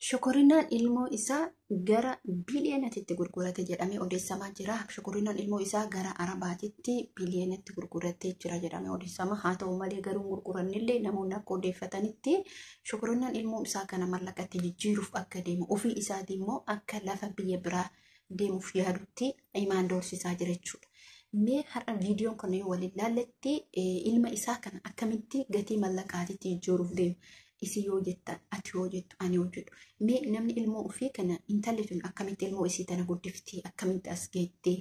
Shokorinaan ilmoo isaa gara biliyoonatti gurgurate jedhamee odeessamaa jira. Shokorinaan ilmoo isaa gara Arabaatitti biliyoonatti gurguratee jira jedhamee odeessamaa. Haa ta'u malee garuu gurgurannillee namoonni akka odeeffatanitti shokorinaan ilmoo isaa kana mallaqatti jijjiiruuf akka deemu ofii isaatii immoo akka lafa biyya biraa deemuuf yaadutti imaan doorsisaa jira jechuudha. Mee har'a viidiyoon kun waliin laalletti ilma isaa kana akkamitti gatii mallaqaatitti jijjiiruuf deemu. Isi yoo jettan, ati yoo jettu, ani yoo jedhu. Mee namni ilmoo ofii kana intalli tun akkamitti ilmoo isii tana guddifti, akkamitti as geettee,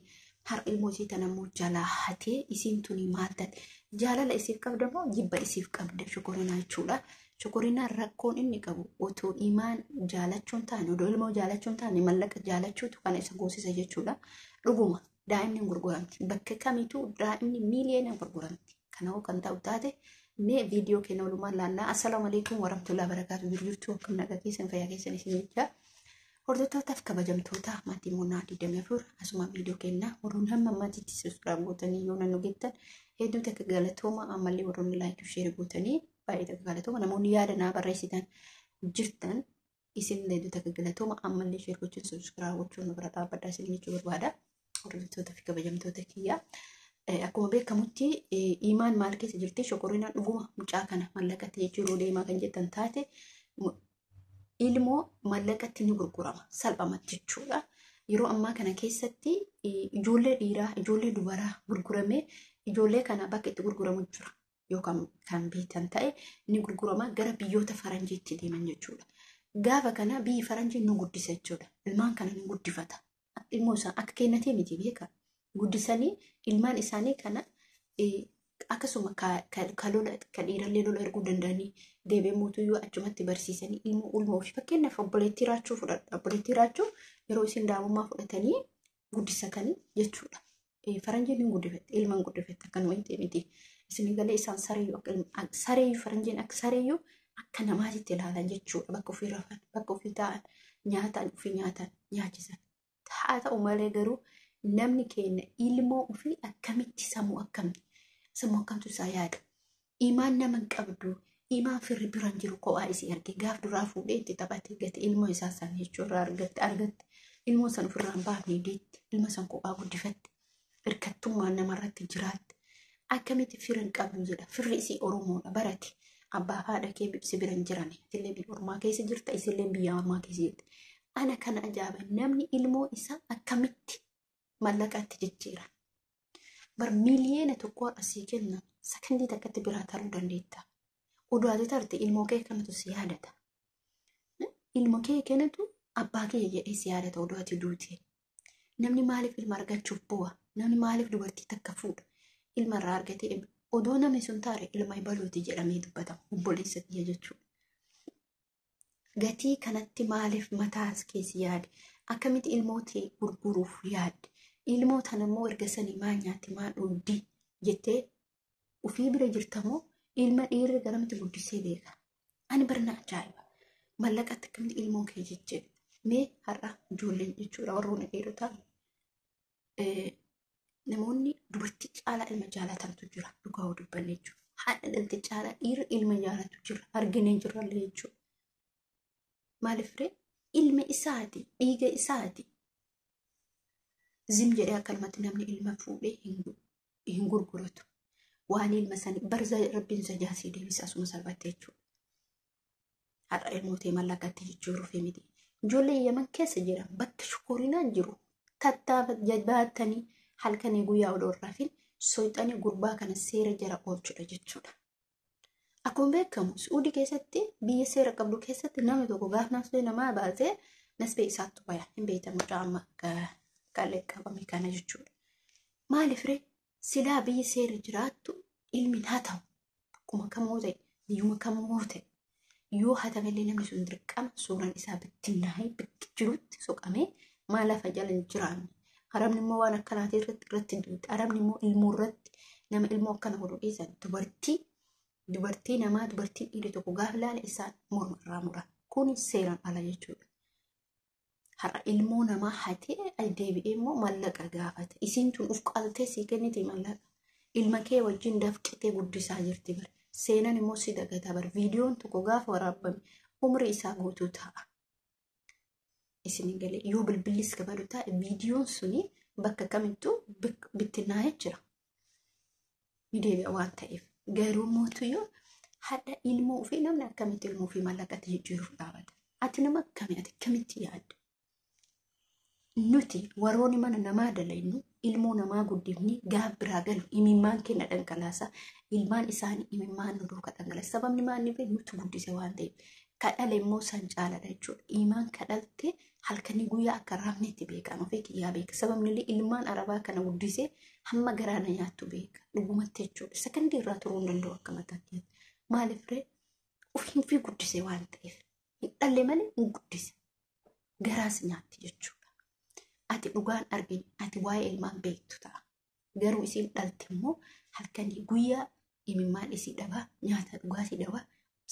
har'a ilmoo isii tana immoo jalaa hatee isiin tuni maal taate. Jaalala isiif qabda moo jibba isiif qabda shokorinaa jechuudha. Shokorinaan rakkoon inni qabu otoo imaan jaalachuun taane, odoo ilmoo jaalachuun taane mallaqa jaalachuutu kana isa goosisa jechuudha. Dhuguma daa'imni gurguramti. Bakka kamituu daa'imni miiliyoonaan gurguramti. Kanaafuu kan ta'u taate. Mee viidiyoo keenya walumaan laallaa. Assalaamu alaikum warahmatullahi wabarakatuh. Jirtu akkam nagaa keessan fayyaa keessan isin jechaa. Hordoftootaaf kabajamtoota maatii Moonaa 24 asuma viidiyoo keenya warroon hamma maatiitti subscribe gootanii yoo nan nugettan hedduu takka galatooma ammallee warroon like share gootanii baay'ee takka galatooma namoonni yaada naa barreessitan jirtan isin hedduu takka galatooma ammallee share gochuun subscribe gochuun nu bira dhaabbadhaa isin jechuu barbaada. Hordoftootaaf kabajamtoota kiyyaa. Akkuma beekamutti imaan maal keessa jirti shokorinaan dhuguma mucaa kana mallaqatti jijjiiruu deemaa kan jettan taate ilmoo mallaqatti ni gurgurama salphamatti jechuudha. Yeroo ammaa kana keessatti ijoollee dhiiraa ijoollee dubaraa gurguramee ijoollee kana bakka itti gurguramu jira yookaan kan beektan ta'e ni gurgurama gara biyyoota faranjiitti deeman jechuudha. Gaafa kana biyyi faranjii nu guddisa jechuudha. Ilmaan kana ni guddifata. Ilmoo isaa akka kennatee miti beeka. Guddisanii ilmaan isaanii kana akkasuma kalola kan dhiirallee lola erguu danda'anii deebee mootuyyuu achumatti barsiisanii ilmoo ofii fakkeenyaaf obboleettii raachuu fudhadha. Obboleettii raachuu yeroo isin daa'imummaa fudhatanii guddisatanii jechuudha. Faranjiin ni guddifatti ilma ni guddifatti akkanuma hin ta'e miti. Isin galee isaan sareeyyuu faranjiin akka sareeyyuu akka namaatitti ilaalan jechuudha. Bakka ofii rafan bakka ofii taa'an nyaataan ofii nyaatan nyaachisan. Haa ta'u malee garuu namni keenya ilmoo ofii akkamitti sammuu akkamtu isaa yaada. Imaan nama hin qabdu imaan firri biraan jiru kophaa isii arge gaaf duraa fuudhee itti taphatee gate ilmoo isaa san jechuudha argatte ilmoo san ofirraan baafnee deetti ilma san kophaa guddifatte hirkattummaan namarratti jiraatte akkamitti firri hin qabdu jedha. Firri isii Oromoodha barate abbaa haadha kee bibsi biraan jiran isillee biyya ormaa keessa jirta isillee biyya ormaa keessa jirti. Ana kana ajaa'iba namni ilmoo isaa akkamitti mallaqatti jijjiira. Bar miiliyoona tokko asii kenna sakandii takkatti biraa taruu dandeetta. Oduu ati tarte ilmoo kee kanatu si yaadata. Ilmoo kee kanatu abbaa kee jedhee si yaadata oduu ati duute. Namni maaliif ilma argachuuf bu'a? Namni maaliif dubartii takka fuudha? Ilma irraa argatee oduu namni sun taare ilma ibaluuti jedhamee dubbatama. Obboleessa kiyya jechuudha. Gatii kanatti maaliif mataas keessi yaade? Akkamitti ilmoo ta'e gurguruuf yaadde? Ilmoo tana immoo erga sanii maal nyaatti maal dhugdi jettee ofii bira jirtamoo ilma dhiirri garamti guddisee beeka. Ani barna ajaa'iba. Mallaqatti akkamitti ilmoo kee jijjiirra. Mee har'a ijoolleen jechuudha warroonni dhiirotaa namoonni dubartii caalaa ilma jaalatantu jira. Dhugaa dubbanne jechuudha. Haadha dhaltee caalaa dhiirri ilma jaalatu jira. Arginee jirrallee jechuudha. Maaliif ree ilma isaati dhiiga isaati. Zim jedhee akkanumatti namni ilma fuudhee hin gurguratu. Waan ilma sanii barza rabbiin isa jaasii deebisa asuma salphatte jechuudha. Har'a ilmootee mallaqatti jijjiiruuf miti. Ijoollee Yaman keessa jiran bakka shokorinaan jiru tattaafa jabaatanii halkanii guyyaa odoo rafin soixanii gurbaa kana seera jara oolchudha jechuudha. Akkuma beekamu Suudii keessatti biyya seera qabdu keessatti namni tokko gaaf nasbee namaa baasee nasbee isaatti bayaa hin beekamu caama kalee qabame kana jechuudha. Maaliif ree silaa biyya seera jiraattu ilmi haa ta'u akkuma kamuu ta'e biyyuma kamuu ta'e yoo hatamallee namni sun dirqama suuraan isaa bittinnaa'ee bakki jirutti soqamee maalafa jala hin jiraanne. Arabni immoo waan akkanaati irratti duuti. Arabni immoo ilmoo irratti nama ilmoo akkana godhu dhiisan dubartii namaa dubartiin dhiirri tokko gaafa ilaale isaan morma irraa muran. Kun seeraan ala jechuudha. Har'a ilmoo namaa hatee deebi'ee immoo mallaqa gaafata. Isiin tun uf qaltee sii kennite mallaqa. Ilma kee wajjin dafqitee guddisaa jirti bara. Seenan immoo si dagata bara. Viidiyoon tokko gaafa waraabame umri isaa guutuu ta'a. isin galee yoo bilbilis qabalu ta'a viidiyoon suni bakka kamittuu bittinnaa'ee jira. Miidiyaa waan ta'eef garuu mootuyyoo hadha ilmoo ofii namni akkamitti ilmoo ofii mallaqatti jijjiiruuf dhaabata. Ati nama akkamii ati akkamitti yaadda? Nuti warroonni mana namaa dalaynu ilmoo namaa guddifni gaaf biraa galu imimmaan kenna dhangalaasa ilmaan isaanii imimmaan nu duuka dhangalaasa sababni maanni fi nuti guddise waan ta'eef kadhale immoo san caaladha jechuudha. Imaan kadhalte halkanii guyyaa akka raafnetti beekan ofii kiyyaa beeka sababni illee ilmaan arabaa kana guddise hamma garaana nyaattu beeka dhugumatti jechuudha. Sakandii irraa turuu hin danda'u akka mataatti maaliif ree ofiin fi guddise waan ta'eef dhalle malee hin guddise garaas nyaatti jechuudha. Ati dhugaan arginu ati waa'ee ilmaan beektu ta'a. Garuu isiin dhalte immoo halkanii guyyaa imimmaan isii dhabaa nyaata dhugaatii dhabaa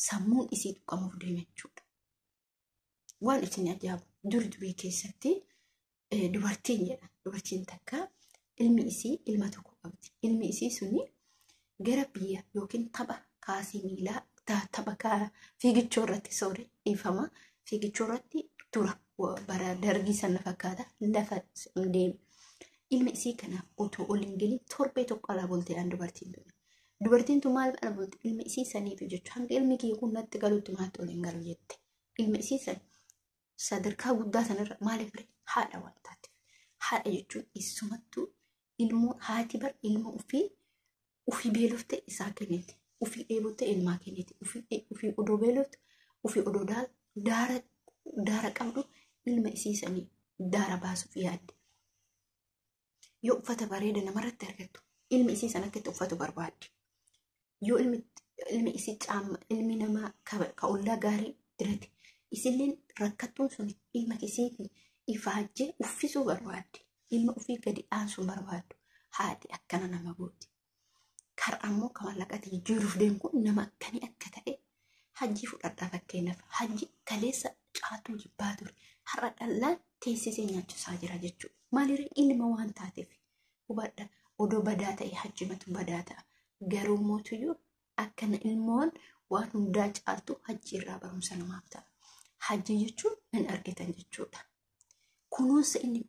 sammuun isii tuqamuuf deeme jechuudha. Waan isin ajaa'ibu durii keessatti dubartiin jedha. Dubartiin takka ilmi isii ilma tokko qabdi. Ilmi isii suni gara biyya yookiin tapha kaasii miilaa tapha fiigichoo irratti soore dhiifama. Fiigichoo irratti tura. Bara dargii sana fakkaata lafa deeme. Ilmi isii kana otoo oliin gelin torbee tokko alaa bultee aan dubartiin tuni. Dubartiin tun maal ala bulte ilmi isii saniif jechuudha. Hanga ilmi kiyya kun natti galutti maatti oliin galu jette. Ilmi isii san sadarkaa guddaa sanarra maaliif haadha waan taateef. Haadha jechuun isumattuu ilmoo haati bar ilma ofii beelofte isaa kenniti. Ofii dheebotte ilmaa kenniti. Ofii odoo beelofte ofii odoo daara qabdu ilma isii sanii daara baasuuf yaadde. Yoo uffata bareeda namarratti argattu ilmi isii san akkatti uffatu barbaadde. Yoo ilmi isii caama ilmi namaa ka ollaa gaarii dirate isilleen rakkattuun sun ilma isiitiin ifaajjee uffisuu barbaadde. Ilma ofii gadi aansuu barbaaddu haati akkana nama gooti. Kar ammoo ka mallaqatti jijjiiruuf deemu kun nama akkanii akka ta'e hajji fudhadhaa fakkeenyaaf hajji kaleessa caatuu jibbaa ture. Har'a dhallaan teessisee nyaachisaa jira jechuudha. Maalirra ilma waan taateef hubadha odoo badaa ta'e hajjimatu badaa ta'a. Garuu mootuyyuu akkana ilmoon waan hundaa caaltu hajji irraa barumsa namaaf ta'a. Hajji jechuun hin argitan jechuudha. Kunuunsa inni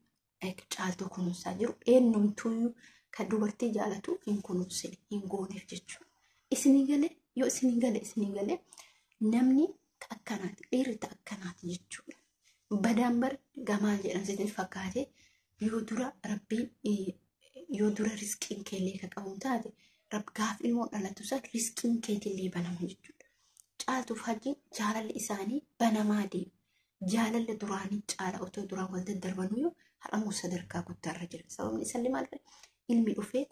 caaltuu kunuunsaa jiru eenyumtuyyuu kan dubartii jaalatu hin kunuunsine hin gooneef jechuudha. Isinii galee yoo isinii galee namni akkanaati dhiirri akkanaati jechuudha. Badaan bar gamaan jedhamsitti fakkaate yoo dura riskiin keellee ka qabuun taate gaaf ilmoon dhalatu san riskiin keetillee banama jechuudha. Caaltuuf hajjiin jaalalli isaanii banamaa deema. Jaalalli duraanii caala otoo duraan wal daddarbanuu yoo haadhamuu sadarkaa guddaarra jira. Sababni isallee maal ilmi dhufee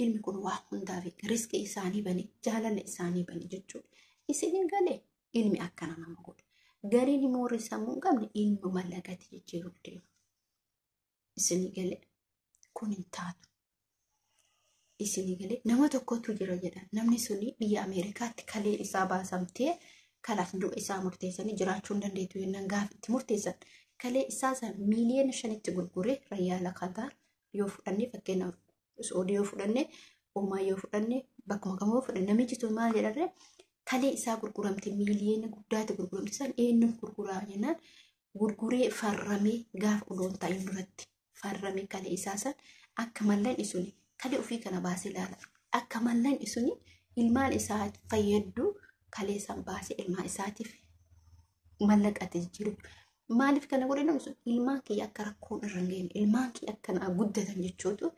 ilmi kun waa hundaaf riskii isaanii bane jaalalli isaanii bane jechuudha. Isin galee ilmi akkana nama godha. Gariin immoo sammuu hin qabne ilma mallaqatti jijjiiruuf deema. Isin galee kun hin taatu. Isin galee nama tokkotu jira jedha. Namni suni biyya Ameerikaatti kalee isaa baasamtee kalaaf du'a isaa murteessanii jiraachuu hin dandeettu yennaan gaafitti murteessan. Kalee isaa san miiliyoona 5tti gurguree rayyaala Qatar yoo fudhannee fakkeenyaaf Saudii yoo fudhannee Omaa yoo fudhannee bakkuma kamoo fudhanne namichi sun maal jedharree kalee isaa gurguramte miiliyoona guddaatti gurguramte san eenyuuf gurguraa jennaan gurguree farramee gaafa odoon ta'in duratti farramee kalee isaa san akka mallan isuni kalee ofii kana baasee ilaala. Akka mallan isuni ilmaan isaa fayyaddu kalee san baasee ilmaan isaatiif mallaqatti jijjiiru. Maaliif kana godhe namni sun ilmaan kiyya akka rakkoon irra hin geenye ilmaan kiyya akkana guddatan jechuutu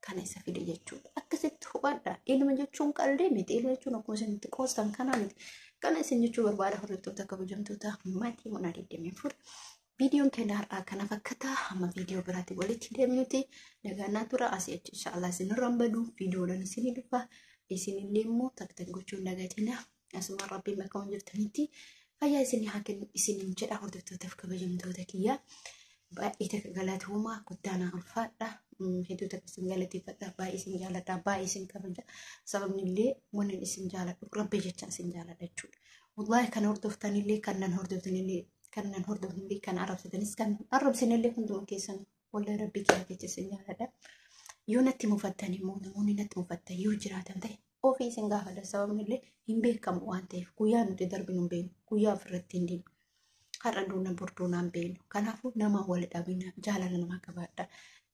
kana isa fide jechuudha. Akkasitti hubadha. Ilma jechuun qalbii miti. Ilma jechuun akkuma isinitti qoostan kanaa miti. Kana isin jechuu barbaada hordoftoota kabajamtoota maatii Munaa 24. Viidiyoon keenya har'aa kana fakkaata. Hamma viidiyoo biraatti walitti deemnuti. Nagaannaa tura asii achi inshaallah isinirraan badu. Viidiyoodhaan isinii dhufa. Isinillee immoo taktan gochuun dagatina. Asuma rabbiin bakka jirtanitti fayyaa isinii haa kennu isiniin jedha hordoftootaaf kabajamtoota kiyyaa. Baay'ee takka galatooma guddaanaa ulfaadha. Hedduu takka isin galateeffadha. Baay'ee isin jaaladha. Baay'ee isin kabaja. Sababni illee wanni isin jaaladhu rabbi jecha isin jaaladha jechuudha. Wallahi kan hordoftanillee kan nan hordoftanillee kan arrabsatanis kan arrabsinillee hunduma keessan wallahi rabbi keessa isin jaaladha. Yoo natti mufattan immoo namoonni natti mufattan yoo jiraatan ta'e ofii isin gaafadha. Sababni illee hin beekamu waan ta'eef guyyaa nuti darbinu hin beeknu guyyaa ofirratti hin deemnu. har'a duuna burduunaan beenu. Kanaafuu nama wal dhabina jaalala namaa qabaadha.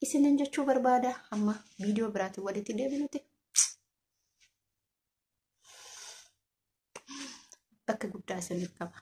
Isinin jechuu barbaada amma viidiyoo biraatiin walitti deebinuti. Bakka guddaa isiniif qaba.